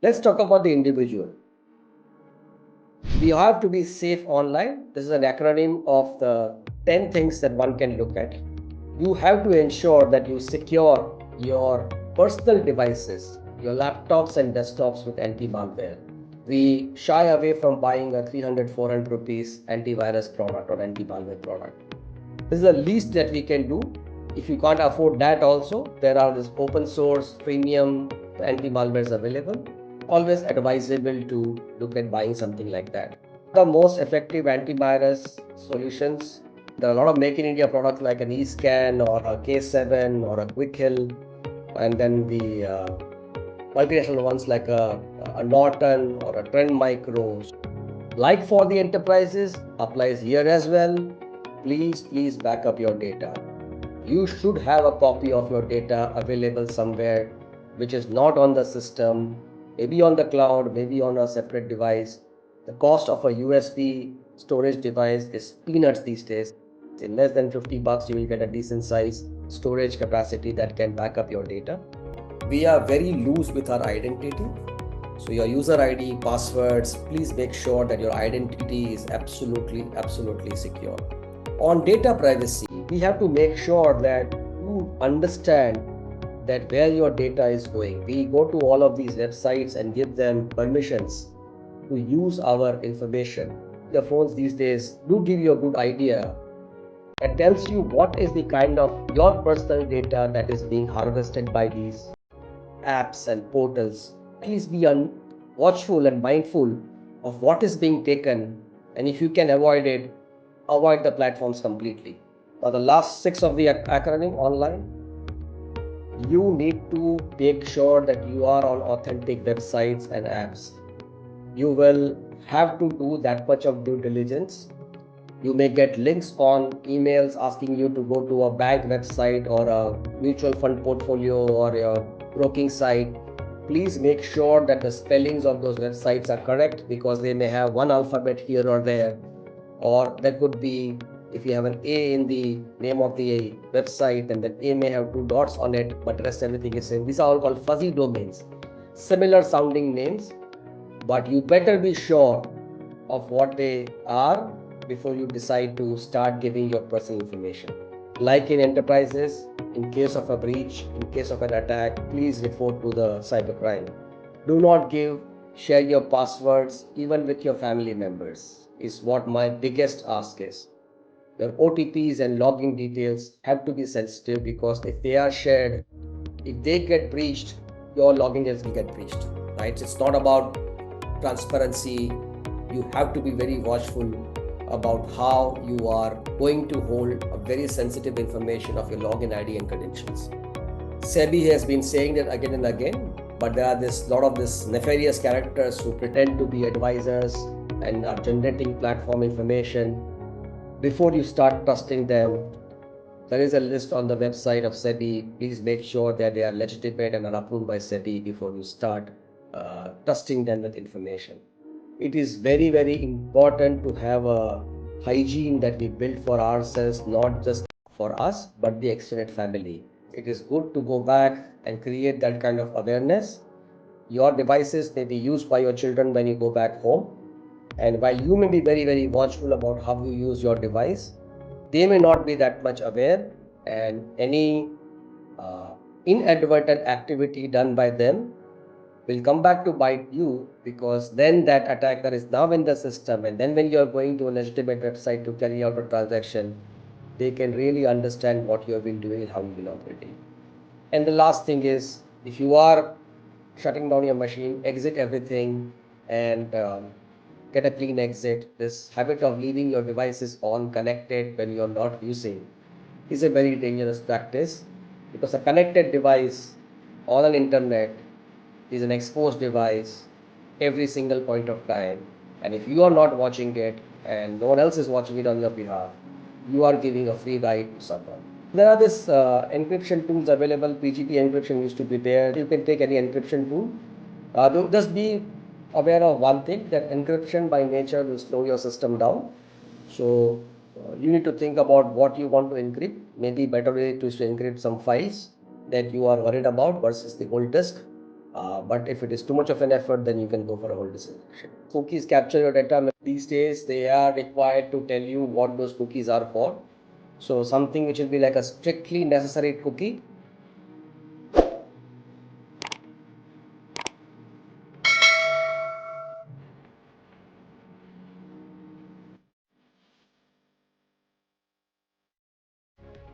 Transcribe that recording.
Let's talk about the individual. We have to be safe online. This is an acronym of the 10 things that one can look at. You have to ensure that you secure your personal devices, your laptops and desktops with anti-malware. We shy away from buying a 300, 400 rupees antivirus product or anti-malware product. This is the least that we can do. If you can't afford that also, there are this open source premium anti-malwares available. Always advisable to look at buying something like that. The most effective antivirus solutions, there are a lot of make in India products like an eScan or a K7 or a Quick Hill, and then the multinational ones like a Norton or a Trend Micro. Like for the enterprises, applies here as well. Please back up your data. You should have a copy of your data available somewhere which is not on the system, maybe on the cloud, maybe on a separate device. The cost of a USB storage device is peanuts these days. In less than 50 bucks, you will get a decent size storage capacity that can back up your data. We are very loose with our identity. So your user ID, passwords, please make sure that your identity is absolutely secure. On data privacy, we have to make sure that you understand that where your data is going. We go to all of these websites and give them permissions to use our information. The phones these days do give you a good idea and tells you what is the kind of your personal data that is being harvested by these apps and portals. Please be watchful and mindful of what is being taken, and if you can avoid it, avoid the platforms completely. Now, the last six of the acronym online, you need to make sure that you are on authentic websites and apps. You will have to do that much of due diligence. You may get links on emails asking you to go to a bank website or a mutual fund portfolio or a broking site. Please make sure that the spellings of those websites are correct, because they may have one alphabet here or there, or that could be, if you have an A in the name of the website, then that A may have two dots on it, but rest everything is same. These are all called fuzzy domains, similar sounding names, but you better be sure of what they are before you decide to start giving your personal information. Like in enterprises, in case of a breach, in case of an attack, please report to the cybercrime. Do not share your passwords even with your family members, is what my biggest ask is. Your OTPs and login details have to be sensitive, because if they are shared, if they get breached, your login details will get breached, right? It's not about transparency. You have to be very watchful about how you are going to hold a very sensitive information of your login ID and credentials. SEBI has been saying that again and again, but there are this lot of this nefarious characters who pretend to be advisors and are generating platform information. Before you start trusting them, there is a list on the website of SEBI. Please make sure that they are legitimate and are approved by SEBI before you start trusting them with information. It is very important to have a hygiene that we build for ourselves, not just for us, but the extended family. It is good to go back and create that kind of awareness. Your devices may be used by your children when you go back home, and while you may be very watchful about how you use your device, they may not be that much aware, and any inadvertent activity done by them will come back to bite you, because then that attacker is now in the system, and then when you are going to a legitimate website to carry out a transaction, they can really understand what you have been doing and how you've been operating. And the last thing is, if you are shutting down your machine, exit everything and get a clean exit. This habit of leaving your devices on connected when you are not using is a very dangerous practice, because a connected device on an internet is an exposed device every single point of time, and if you are not watching it and no one else is watching it on your behalf, you are giving a free ride to someone. There are this encryption tools available. PGP encryption used to be there. You can take any encryption tool. Just be aware of one thing, that encryption by nature will slow your system down. So you need to think about what you want to encrypt. Maybe better way to encrypt some files that you are worried about versus the whole disk. But if it is too much of an effort, then you can go for a whole disinfection. Cookies capture your data. These days, they are required to tell you what those cookies are for. So something which will be like a strictly necessary cookie